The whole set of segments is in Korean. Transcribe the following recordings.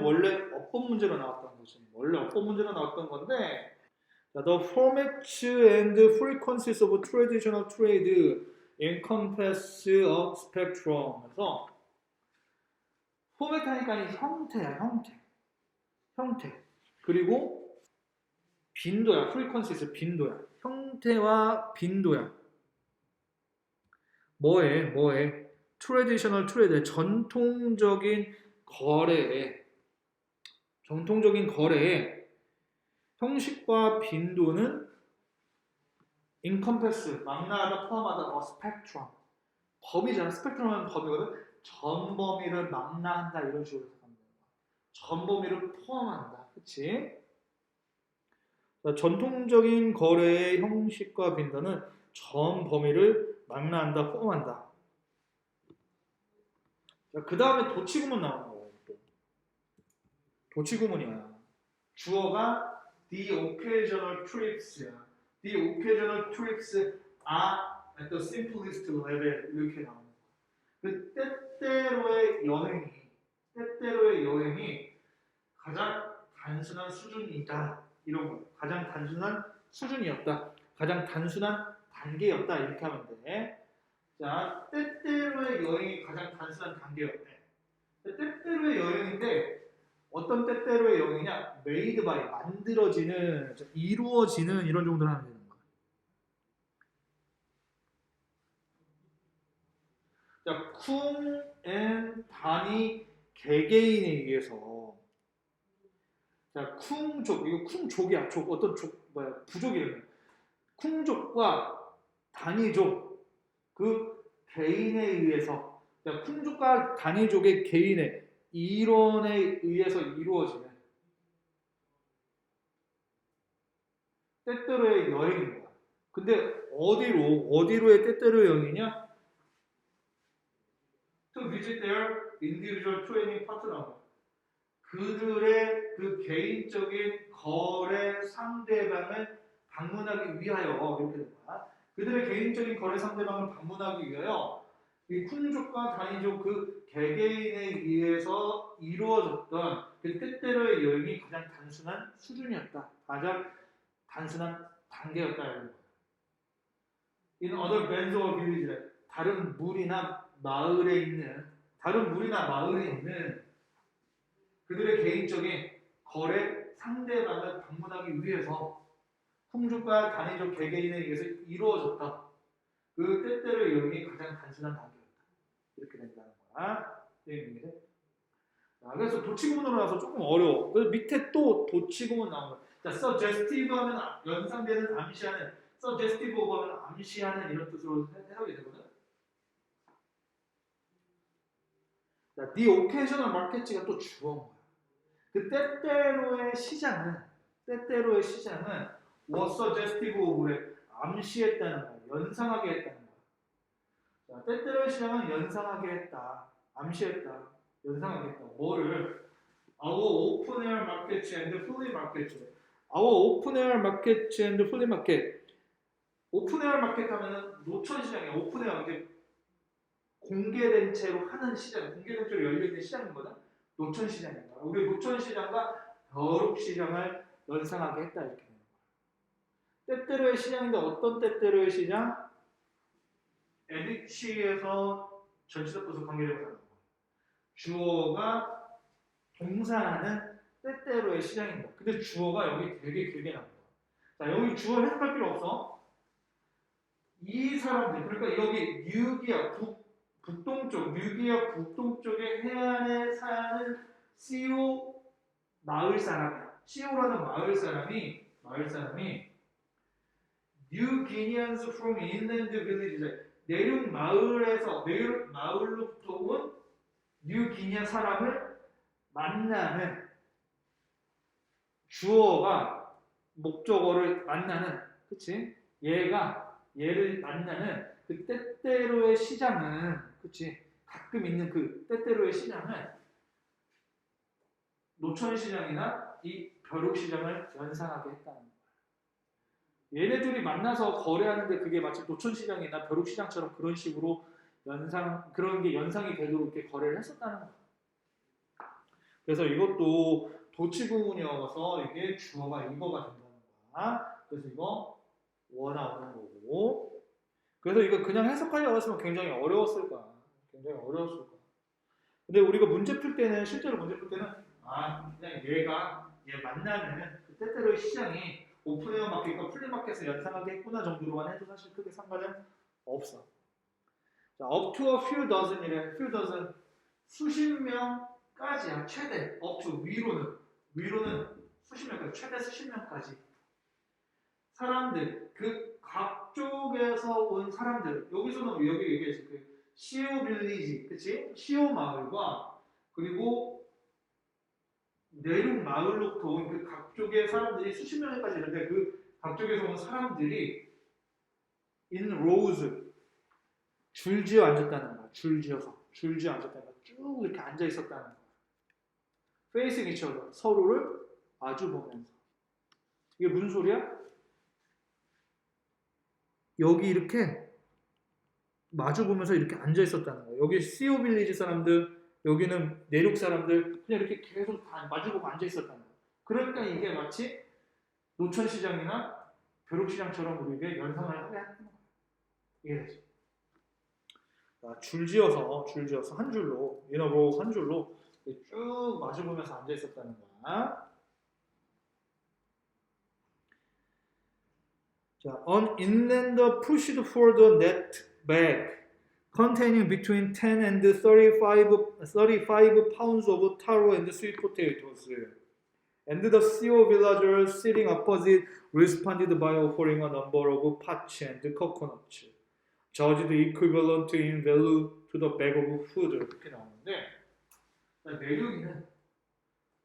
원래 어법 문제로 나왔던 거지. 원래 어법 문제로 나왔던 건데, the formats and frequencies of traditional trade encompass a spectrum. 그래서 포맷 하니까 이 형태야, 형태. 그리고 빈도야, frequencies 빈도야. 형태와 빈도야. 뭐에? traditional trade, 전통적인 거래에 형식과 빈도는 encompass, 망라하다, 포함하다, spectrum. 범위잖아. 스펙트럼은 범위거든. 전 범위를 망라한다 이런 식으로 해석하면 되는 거야. 전 범위를 포함한다. 그치? 전통적인 거래의 형식과 빈도는 전 범위를 망라한다, 포함한다. 그 다음에 도치구문 나오는 거예요. 도치구문이야. 주어가 the occasional trips야. the occasional trips are at the simplest level 이렇게 나오는 거야. 그 때때로의 여행이 가장 단순한 수준이다. 이런 거. 가장 단순한 수준이었다. 가장 단순한 단계였다. 이렇게 하면 돼. 자, 때때로의 여행이 가장 단순한 단계였대. 때때로의 여행인데 어떤 때때로의 여행이냐? made by, 만들어지는, 이루어지는 이런 정도로 하면 되는 거야. 자, 쿵 앤 단이 개개인에 의해서 자, 쿵족, 이거 쿵족이야. 족, 어떤 족, 부족이에요. 쿵족과 단위족, 그 개인에 의해서, 자, 쿵족과 단위족의 개인의 이론에 의해서 이루어지는 때때로의 여행인 거야. 근데 어디로의 때때로의 여행이냐? To visit their individual training partner. 그들의 그 개인적인 거래 상대방을 방문하기 위하여 이렇게 된 거야. 그들의 개인적인 거래 상대방을 방문하기 위하여 이 쿵족과 단위족 그 개개인에 의해서 이루어졌던 그 때때로의 여행이 가장 단순한 수준이었다. 가장 단순한 단계였다. 이런 거야. In other bands or villages, 다른 무리나 마을에 있는 그들의 개인적인 거래 상대방을 방문하기 위해서 쿵족과 단위족 개개인에 의해서 이루어졌다. 그 때때로의 여행이 가장 단순한 단계였다. 이렇게 된다는 거야. 그래서 도치구문으로 나와서 조금 어려워. 그래서 밑에 또 도치구문 나오는 거야. 자, suggestive 하면 연상되는, 암시하는, suggestive 하면 암시하는 이런 뜻으로 해석이 되거든. 자, the occasional market가 또 주어인 거야. 그 때때로의 시장은 was suggestive of를 암시했다는 거야. 연상하게 했다는 거야. 자, 때때로의 시장은 연상하게 했다. 암시했다. 연상하게 했다. 뭐를? Our open air market and flea market. Our open air market and flea market. 오픈 에어 마켓 하면은 노천 시장이야. 오픈 에어, 이게 공개된 채로 하는 시장, 공개된 채로 열려있는 시장이거든. 노천 시장이다. 우리 노천 시장과 벼룩 시장을 연상하게 했다 이렇게 되는 거야. 때때로의 시장인데 어떤 때때로의 시장? 에디치에서 전치사 부수 관계되고 하는 거야. 주어가 동사하는 때때로의 시장입니다. 근데 주어가 여기 되게 길게 나옵니다. 자, 여기 주어 해석할 필요 없어. 이 사람들, 그러니까 여기 뉴기아 북동쪽의 해안에 사는 시오 마을 사람이야. 시오라는 마을 사람이 New Guineans from inland villages, 내륙 마을로부터 온 뉴 기니아 사람을 만나는, 주어가 목적어를 만나는, 그치? 얘를 만나는 그 때때로의 시장은, 그치? 가끔 있는 그 때때로의 시장은 노천시장이나 이 벼룩시장을 연상하게 했다는 거야. 얘네들이 만나서 거래하는데 그게 마치 노천시장이나 벼룩시장처럼 그런 식으로 그런 게 연상이 되도록 이렇게 거래를 했었다는 거야. 그래서 이것도 도치구문이어서 이게 주어가 이거가 된다는 거야. 그래서 이거 워 나오는 거고. 그래서 이거 그냥 해석하려고 했으면 굉장히 어려웠을 거야. 굉장히 어려웠을 거야. 근데 우리가 문제 풀 때는 실제로 문제 풀 때는 그냥 얘 만나는 그 때때로의 시장이 오픈웨어 마켓과 플리마켓에서 연상하게 했구나 정도로만 해도 사실 크게 상관은 없어. 자, up to a few dozen이래. few dozen 수십 명까지야. 최대 up to 위로는 수십 명까지 최대 수십 명까지 사람들 그 각쪽에서 온 사람들 여기서는 여기 얘기했어. 그 시오 빌리지, 그치? 시오 마을과 그리고 내륙 마을로부터 온 그 각쪽의 사람들이 수십 명까지 있는데 그 각쪽에서 온 사람들이 in rows 줄지어 앉았다는 거야. 줄지어 앉았다는 거야. 쭉 이렇게 앉아 있었다는 거야. facing each other 서로를 마주 보면서. 이게 무슨 소리야? 여기 이렇게 마주 보면서 이렇게 앉아 있었다는 거예요. 여기 시오 빌리지 사람들, 여기는 내륙 사람들 그냥 이렇게 계속 다 마주 보고 앉아 있었다는 거예요. 그러니까 이게 마치 노천시장이나 벼룩시장처럼 우리에게 연상을 하게 하는 거예요. 이해되죠? 줄지어서 한 줄로 인어로 한 줄로 쭉 마주 보면서 앉아 있었다는 거야. 자, an inlander pushed for the net bag containing between 10 and 35 pounds of taro and sweet potatoes. And the CEO villagers sitting opposite responded by offering a number of pots and coconuts, judged equivalent in value to the bag of food. 이렇게 나오는데 내륙이는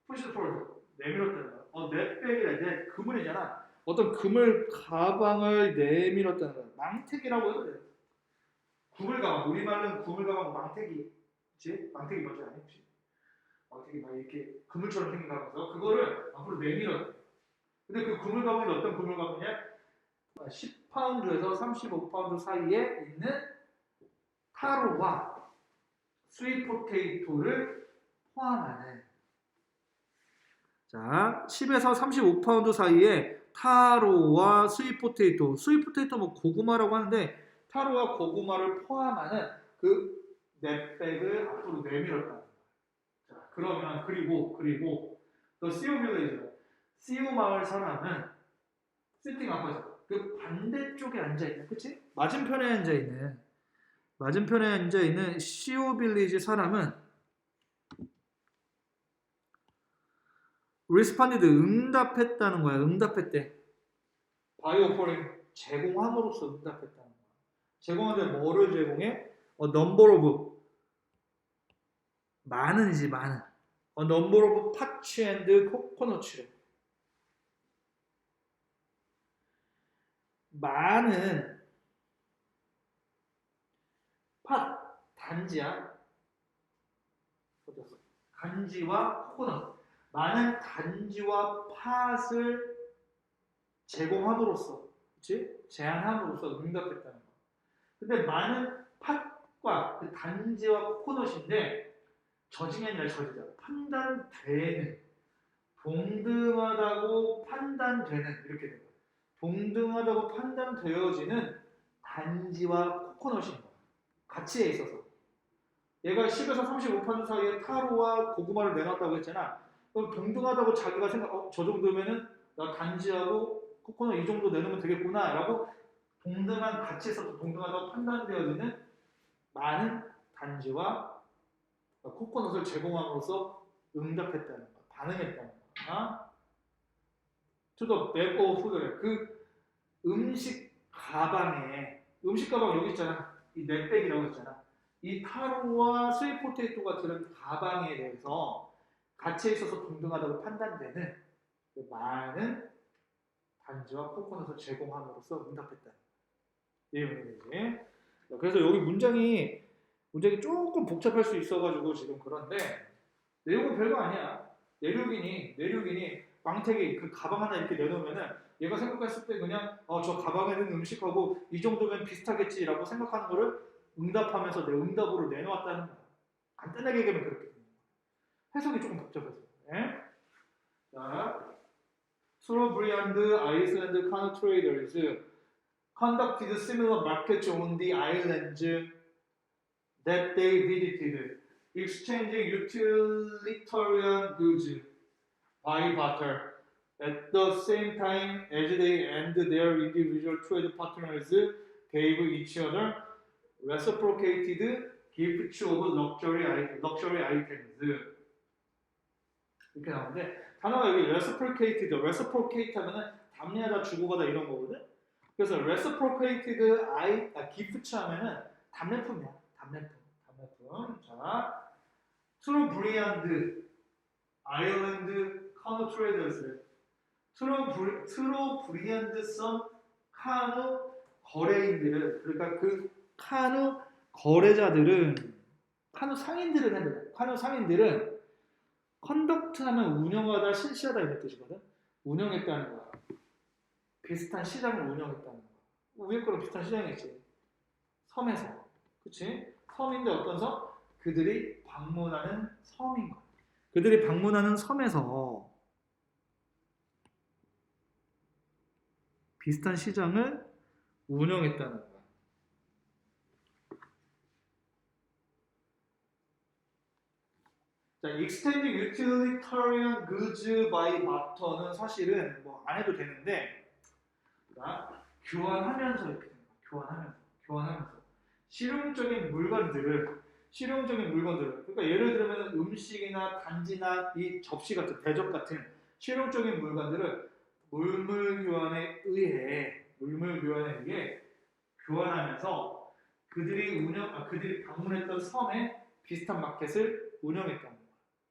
pushed forward 내밀었다는 거야. 넷백이라 넷 그물이잖아. 어떤 그물 가방을 내밀었다는 거야. 망태기라고 해도 돼요. 구물 가방, 우리말은 구물 가방 망태기, 그치? 망태기 뭔지 아니 혹시? 망태기 막 이렇게 그물처럼 생긴 가방에서 그거를 앞으로 내밀었대. 근데 그 그물 가방이 어떤 그물 가방이냐? 10파운드에서 35파운드 사이에 있는 타로와 스윗 포테이토를 포함하는 자, 10에서 35파운드 사이에 타로와 스윗 포테이토 뭐 고구마라고 하는데 타로와 고구마를 포함하는 그 넷백을 앞으로 내밀었다. 자, 그러면 그리고 또 시오 빌리지, 시오 마을 사람은 시팅 앞에서 그 반대쪽에 앉아 있는, 그치? 맞은편에 앉아 있는 시오 빌리지 사람은 responded 응답했다는 거야. 응답했대. by offering 제공함으로써 응답했다는 거야. 제공하는데 뭐를 제공해? number of 많은이지 많은. number of pots and coconuts. 많은 팥 단지야. 단지와 코코넛. 많은 단지와 팥을 제공함으로써, 그치? 제안함으로써 응답했다는 거. 근데 많은 팥과 그 단지와 코코넛인데 저징이 아니라 저지다. 판단되는, 동등하다고 판단되는 이렇게 됩니다. 동등하다고 판단되어지는 단지와 코코넛인 거야. 가치에 있어서. 얘가 10에서 35파운드 사이에 타로와 고구마를 내놨다고 했잖아. 그럼 동등하다고 자기가 생각, 저 정도면은 나 단지하고 코코넛 이 정도 내놓으면 되겠구나 라고 동등한 가치에서 동등하다고 판단되어지는 많은 단지와 코코넛을 제공함으로써 응답했다는 거, 반응했다는 거. To the bag of food. 그 음식 가방에, 음식 가방 여기 있잖아. 이 넷백이라고 했잖아. 이 타로와 스윗 포테이토가 들은 가방에 대해서 가치에 있어서 동등하다고 판단되는 그 많은 단지와 코코넛을 제공함으로써 응답했다. 이해되지? 그래서 여기 문장이 조금 복잡할 수 있어가지고 지금 그런데 내용은 별거 아니야. 내륙이니 망태기 그 가방 하나 이렇게 내놓으면은 얘가 생각했을 때 그냥 저 가방에 있는 음식하고 이 정도면 비슷하겠지라고 생각하는 거를 응답하면서 내 응답으로 내놓았다는 거야. 간단하게 얘기하면 그렇게 됩니다. 해석이 조금 복잡해서. 예? 자, Solombriand Iceland canoe traders conducted similar markets on the islands that they visited, exchanging utilitarian goods by barter. At the same time as they and their individual trade partners gave each other reciprocated gifts of luxury items. 이렇게 나오는데 단어가 여기 reciprocate 하면은 답례하다 주고받아 이런 거거든. 그래서 reciprocated gift 하면은 답례품이야. 답례품. 자, through Brilliant Island canoe traders, through Brilliant some 카누 거래인들은, 그러니까 그 카누 거래자들은, 카누 상인들은 컨덕트하면 운영하다, 실시하다 이런 뜻이거든. 운영했다는 거야. 비슷한 시장을 운영했다는 거야. 위에 거랑 비슷한 시장이지. 섬에서, 그렇지? 섬인데 어떤 섬? 그들이 방문하는 섬인 거야. 그들이 방문하는 섬에서 비슷한 시장을 운영했다는 거야. 자, extending utilitarian goods by barter는 사실은 뭐 안 해도 되는데, 자, 교환하면서 이렇게 되는 거야. 교환하면서 실용적인 물건들을, 그러니까 예를 들면 음식이나 단지나 이 접시 같은, 대접 같은 실용적인 물건들을 물물 교환에 의해 교환하면서 그들이 방문했던 섬에 비슷한 마켓을 운영했다는 거야.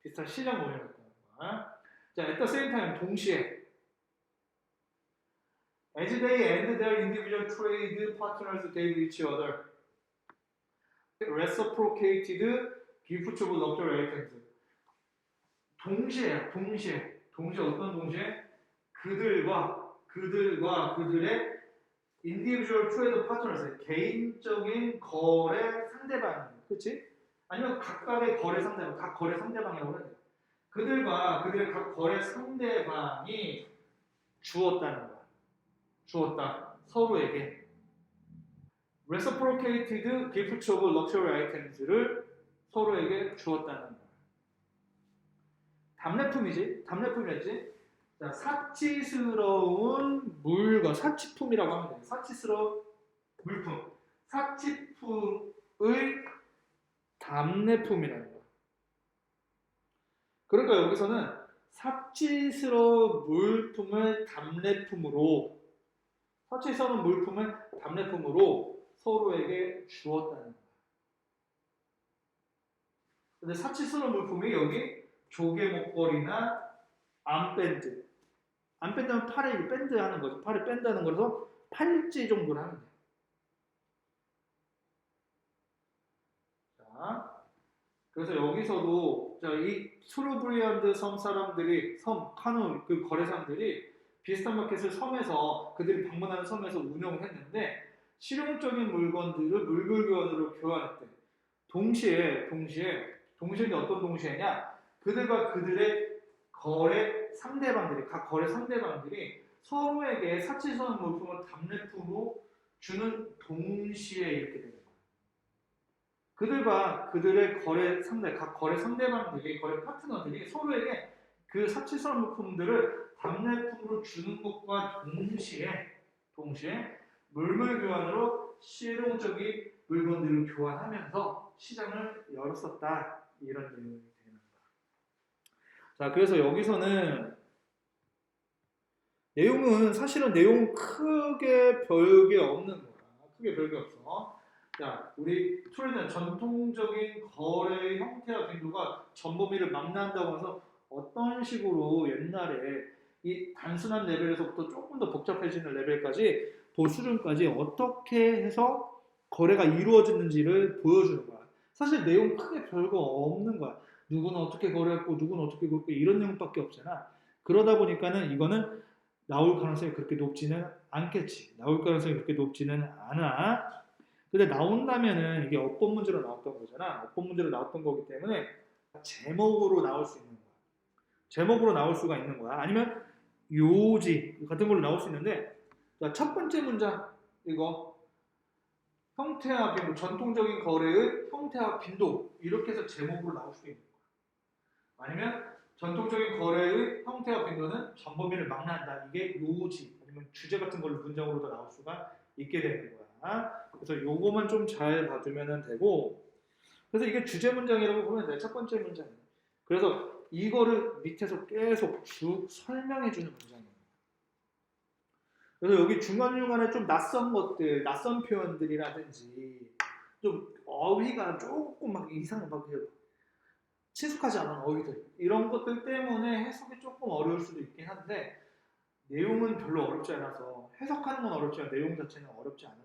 비슷한 시장을 운영했다는 거야. 자, at the same time, 동시에 as they and their individual trade partners gave each other reciprocated gifts of luxury items. 동시에 어떤 동시에? 그들과 그들의 individual trade partners, 개인적인 거래 상대방, 그렇지? 아니면 각각의 거래 상대방, 각 거래 상대방이라고 해야 돼. 그들과 그들의 각 거래 상대방이 주었다는 거야. 서로에게. reciprocated gifts of luxury items를 서로에게 주었다는 거야. 답례품이랬지? 자, 사치스러운 물건, 사치품이라고 하면 돼요. 사치스러운 물품. 사치품의 답례품이라는 거야. 그러니까 여기서는 사치스러운 물품을 답례품으로 서로에게 주었다는 거야. 근데 사치스러운 물품이 여기 조개 목걸이나 암밴드는 팔에 밴드 하는 거죠. 팔에 밴드 하는 거라서 팔찌 정도를 하면 돼요. 자, 그래서 여기서도 이 수르브리안드 카누 그 거래상들이 비슷한 마켓을 그들이 방문하는 섬에서 운영을 했는데 실용적인 물건들을 물불교환으로 교환했대. 동시에 어떤 동시에냐? 그들과 그들의 각 거래 상대방들이 서로에게 사치스러운 물품을 답례품으로 주는 동시에 이렇게 되는 거예요. 그들과 그들의 각 거래 상대방들이, 거래 파트너들이 서로에게 그 사치스러운 물품들을 답례품으로 주는 것과 동시에 물물 교환으로 실용적인 물건들을 교환하면서 시장을 열었었다. 이런 내용이 되는 거야. 자, 그래서 여기서는 사실은 내용은 크게 별게 없는 거야. 크게 별게 없어. 자, 우리 트레이드는 전통적인 거래의 형태와 빈도가 전범위를 망라한다고 해서 어떤 식으로 옛날에 이 단순한 레벨에서부터 조금 더 복잡해지는 레벨까지 도수준까지 어떻게 해서 거래가 이루어지는지를 보여주는 거야. 사실 내용 크게 별거 없는 거야. 누구는 어떻게 거래했고 누구는 어떻게 그랬고 이런 내용밖에 없잖아. 그러다 보니까는 이거는 나올 가능성이 그렇게 높지는 않겠지. 나올 가능성이 그렇게 높지는 않아. 근데 나온다면은 이게 어법 문제로 나왔던 거잖아. 어법 문제로 나왔던 거기 때문에 제목으로 나올 수 있는 거야. 제목으로 나올 수가 있는 거야. 아니면 요지 같은 걸로 나올 수 있는데, 자, 첫 번째 문장 이거 형태와 빈도, 전통적인 거래의 형태와 빈도 이렇게 해서 제목으로 나올 수 있는 거야. 아니면 전통적인 거래의 형태와 빈도는 전범위를 망라한다. 이게 요지 아니면 주제 같은 걸로 문장으로도 나올 수가 있게 되는 거야. 그래서 요거만 좀 잘 봐주면 되고, 그래서 이게 주제 문장이라고 보면 돼. 첫 번째 문장. 그래서 이거를 밑에서 계속 쭉 설명해 주는 문장이에요. 그래서 여기 중간중간에 좀 낯선 것들, 낯선 표현들이라든지 좀 어휘가 조금 막 이상, 막 친숙하지 않은 어휘들 이런 것들 때문에 해석이 조금 어려울 수도 있긴 한데, 내용은 별로 어렵지 않아서 해석하는 건 어렵지만 내용 자체는 어렵지 않은